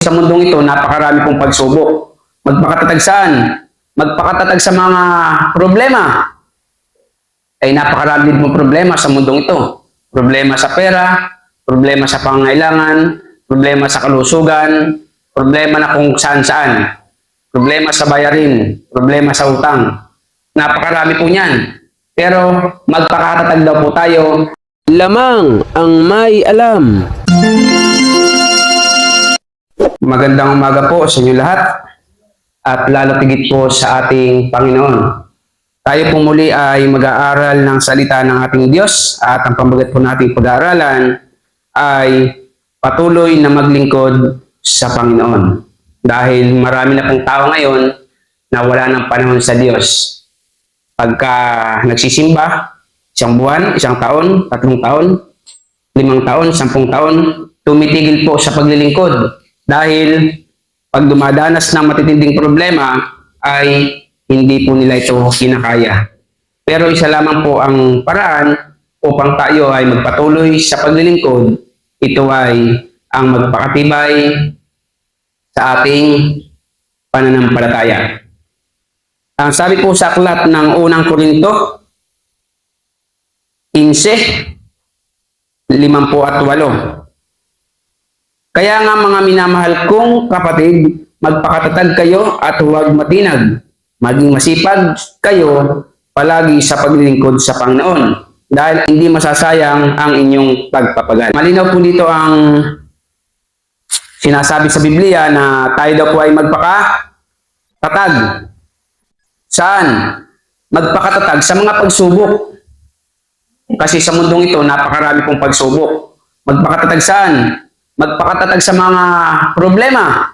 Sa mundong ito, napakarami pong pagsubok. Magpakatatag saan? Magpakatatag sa mga problema. Ay napakarami din pong problema sa mundong ito. Problema sa pera, problema sa pangangailangan, problema sa kalusugan, problema na kung saan-saan, problema sa bayarin, problema sa utang. Napakarami po niyan. Pero magpakatatag daw po tayo. Lamang ang may alam. Magandang umaga po sa inyo lahat at lalo tigit po sa ating Panginoon. Tayo po muli ay mag-aaral ng salita ng ating Diyos at ang pambagat po nating pag-aaralan ay patuloy na maglingkod sa Panginoon. Dahil marami na pong tao ngayon na wala ng panahon sa Diyos. Pagka nagsisimba, 1 buwan, 1 taon, 3 taon, 5 taon, 10 taon, tumitigil po sa paglilingkod. Dahil pag dumadanas ng matitinding problema ay hindi po nila ito kinakaya. Pero isa lamang po ang paraan upang tayo ay magpatuloy sa paglilingkod. Ito ay ang magpakatibay sa ating pananampalataya. Ang sabi po sa aklat ng unang Korinto 15:58. Kaya nga mga minamahal kong kapatid, magpakatatag kayo at huwag matinag. Maging masipag kayo palagi sa paglilingkod sa Panginoon dahil hindi masasayang ang inyong pagpapagal. Malinaw po dito ang sinasabi sa Biblia na tayo daw po ay magpakatatag. Saan? Magpakatatag sa mga pagsubok. Kasi sa mundong ito, napakarami pong pagsubok. Magpakatatag saan? Magpakatatag sa mga problema.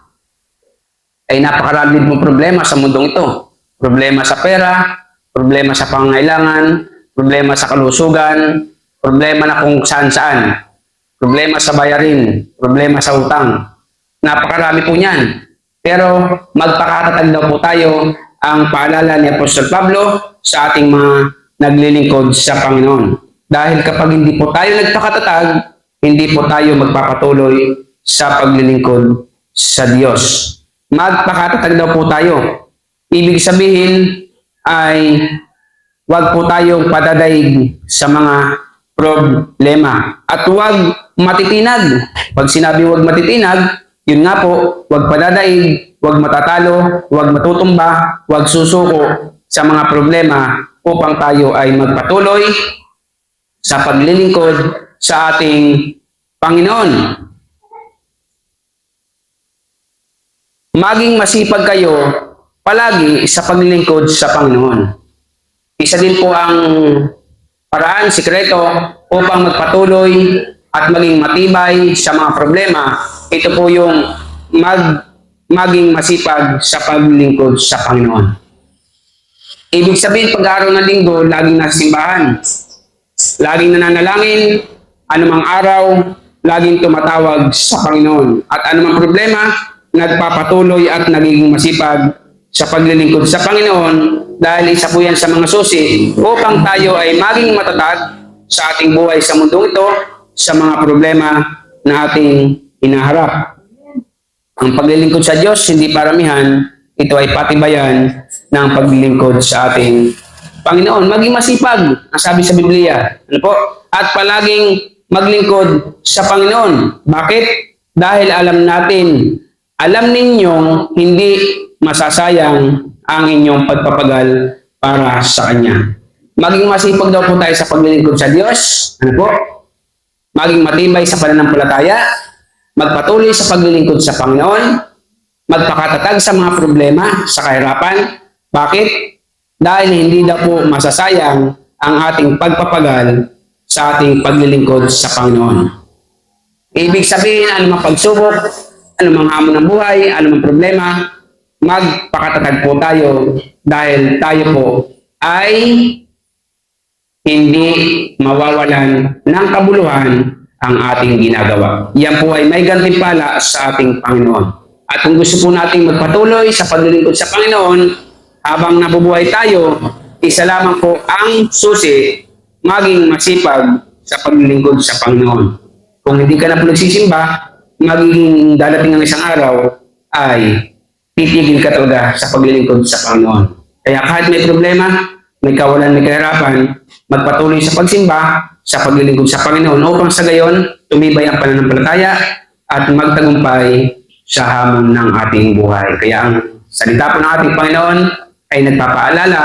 Ay napakarami din pong problema sa mundong ito. Problema sa pera, problema sa pangangailangan, problema sa kalusugan, problema na kung saan-saan, problema sa bayarin, problema sa utang. Napakarami po niyan. Pero magpakatatag daw po tayo ang paalala ni Apostol Pablo sa ating mga naglilingkod sa Panginoon. Dahil kapag hindi po tayo nagpakatatag, hindi po tayo magpapatuloy sa paglilingkod sa Diyos. Magpakatatag daw po tayo. Ibig sabihin ay huwag po tayong padadaig sa mga problema. At huwag matitinag. Pag sinabi huwag matitinag, yun nga po, huwag padadaig, huwag matatalo, huwag matutumba, huwag susuko sa mga problema upang tayo ay magpatuloy sa paglilingkod sa ating Panginoon. Maging masipag kayo palagi sa paglilingkod sa Panginoon. Isa din po ang paraan, sikreto upang magpatuloy at maging matibay sa mga problema. Ito po yung maging masipag sa paglilingkod sa Panginoon. Ibig sabihin, pag-araw ng linggo, laging nasa simbahan. Laging nananalangin, anumang araw, laging tumatawag sa Panginoon. At anumang problema, nagpapatuloy at nagiging masipag sa paglilingkod sa Panginoon dahil isa po yan sa mga susi upang tayo ay maging matatag sa ating buhay sa mundong ito sa mga problema na ating hinaharap. Ang paglilingkod sa Diyos, hindi paramihan, ito ay patibayan ng paglilingkod sa ating Panginoon. Maging masipag, ang sabi sa Biblia. Ano po? At palaging maglingkod sa Panginoon. Bakit? Dahil alam natin, alam ninyong hindi masasayang ang inyong pagpapagal para sa Kanya. Maging masipag daw po tayo sa paglilingkod sa Diyos. Ano po? Maging matibay sa pananampalataya. Magpatuloy sa paglilingkod sa Panginoon. Magpakatatag sa mga problema, sa kahirapan. Bakit? Dahil hindi daw po masasayang ang ating pagpapagal sa ating paglilingkod sa Panginoon. Ibig sabihin, anumang pagsubok, anumang hamon ng buhay, anumang problema, magpakatatag po tayo dahil tayo po ay hindi mawawalan ng kabuluhan ang ating ginagawa. Yan po ay may gantimpala sa ating Panginoon. At kung gusto po nating magpatuloy sa paglilingkod sa Panginoon, habang nabubuhay tayo, isa lamang po ang susi, maging masipag sa paglilingkod sa Panginoon. Kung hindi ka na po nagsisimba, magiging dadating ng isang araw ay titigil ka talaga sa paglilingkod sa Panginoon. Kaya kahit may problema, may kawalan, may kahirapan, magpatuloy sa pagsimba, sa paglilingkod sa Panginoon upang sa gayon tumibay ang pananampalataya at magtagumpay sa hamon ng ating buhay. Kaya ang salita po ng ating Panginoon ay nagpapaalala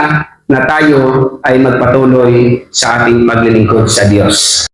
na tayo ay magpatuloy sa ating paglilingkod sa Diyos.